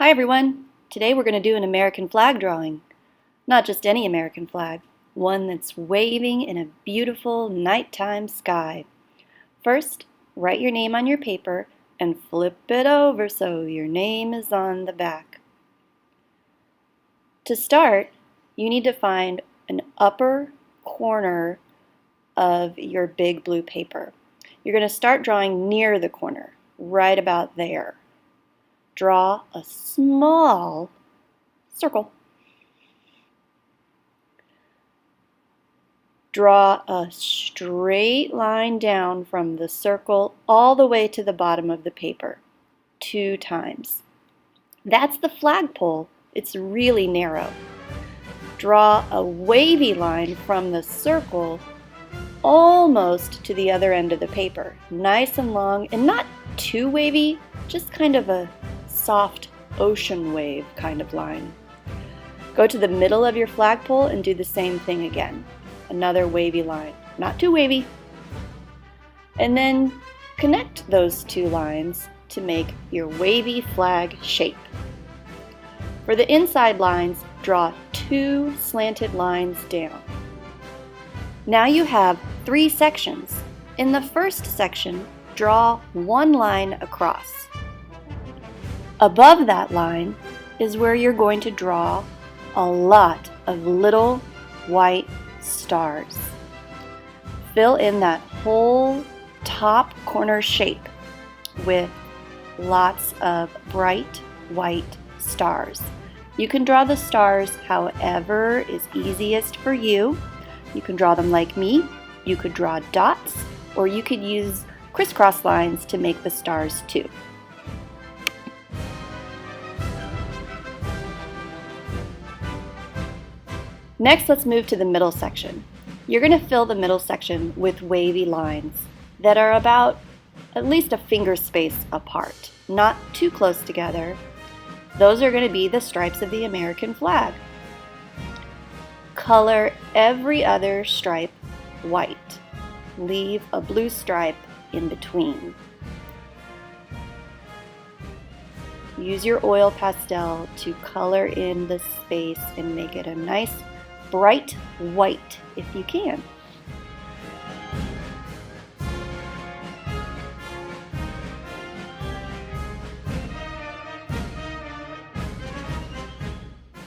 Hi everyone! Today we're going to do an American flag drawing. Not just any American flag, one that's waving in a beautiful nighttime sky. First, write your name on your paper and flip it over so your name is on the back. To start, you need to find an upper corner of your big blue paper. You're going to start drawing near the corner, right about there. Draw a small circle. Draw a straight line down from the circle all the way to the bottom of the paper, 2 times. That's the flagpole. It's really narrow. Draw a wavy line from the circle almost to the other end of the paper, nice and long and not too wavy, just kind of a soft ocean wave kind of line. Go to the middle of your flagpole and do the same thing again. Another wavy line, not too wavy. And then connect those 2 lines to make your wavy flag shape. For the inside lines, draw 2 slanted lines down. Now you have 3 sections. In the first section, draw 1 line across. Above that line is where you're going to draw a lot of little white stars. Fill in that whole top corner shape with lots of bright white stars. You can draw the stars however is easiest for you. You can draw them like me, you could draw dots, or you could use crisscross lines to make the stars too. Next, let's move to the middle section. You're going to fill the middle section with wavy lines that are about at least a finger space apart, not too close together. Those are going to be the stripes of the American flag. Color every other stripe white. Leave a blue stripe in between. Use your oil pastel to color in the space and make it a nice bright white if you can.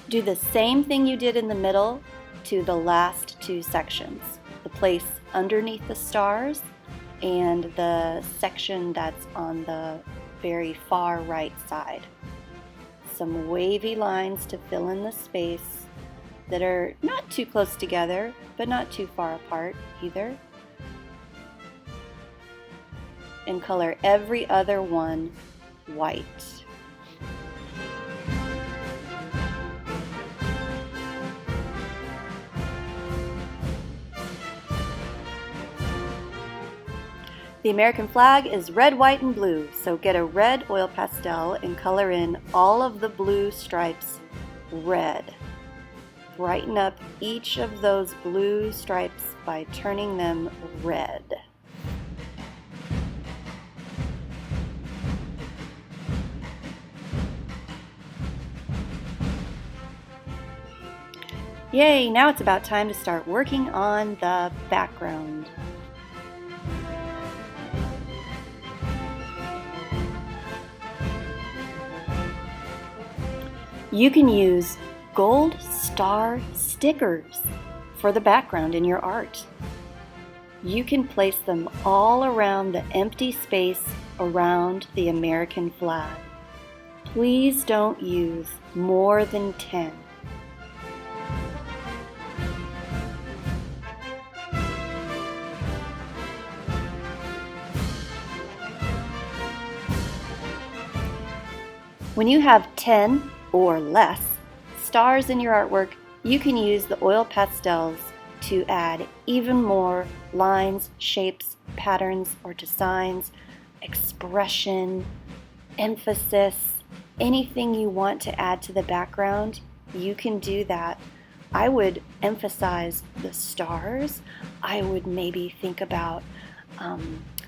Do the same thing you did in the middle to the last 2 sections. The place underneath the stars and the section that's on the very far right side. Some wavy lines to fill in the space that are not too close together, but not too far apart either. And color every other one white. The American flag is red, white, and blue, so get a red oil pastel and color in all of the blue stripes red. Brighten up each of those blue stripes by turning them red. Yay, now it's about time to start working on the background. You can use gold star stickers for the background in your art. You can place them all around the empty space around the American flag. Please don't use more than 10. When you have 10 or less stars in your artwork, you can use the oil pastels to add even more lines, shapes, patterns, or designs, expression, emphasis, anything you want to add to the background, you can do that. I would emphasize the stars. I would maybe think about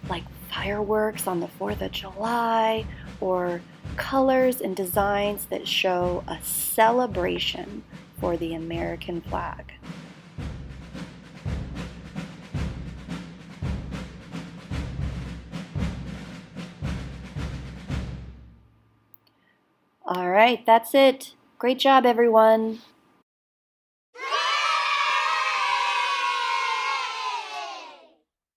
like fireworks on the 4th of July, or colors and designs that show a celebration for the American flag. All right, that's it. Great job, everyone.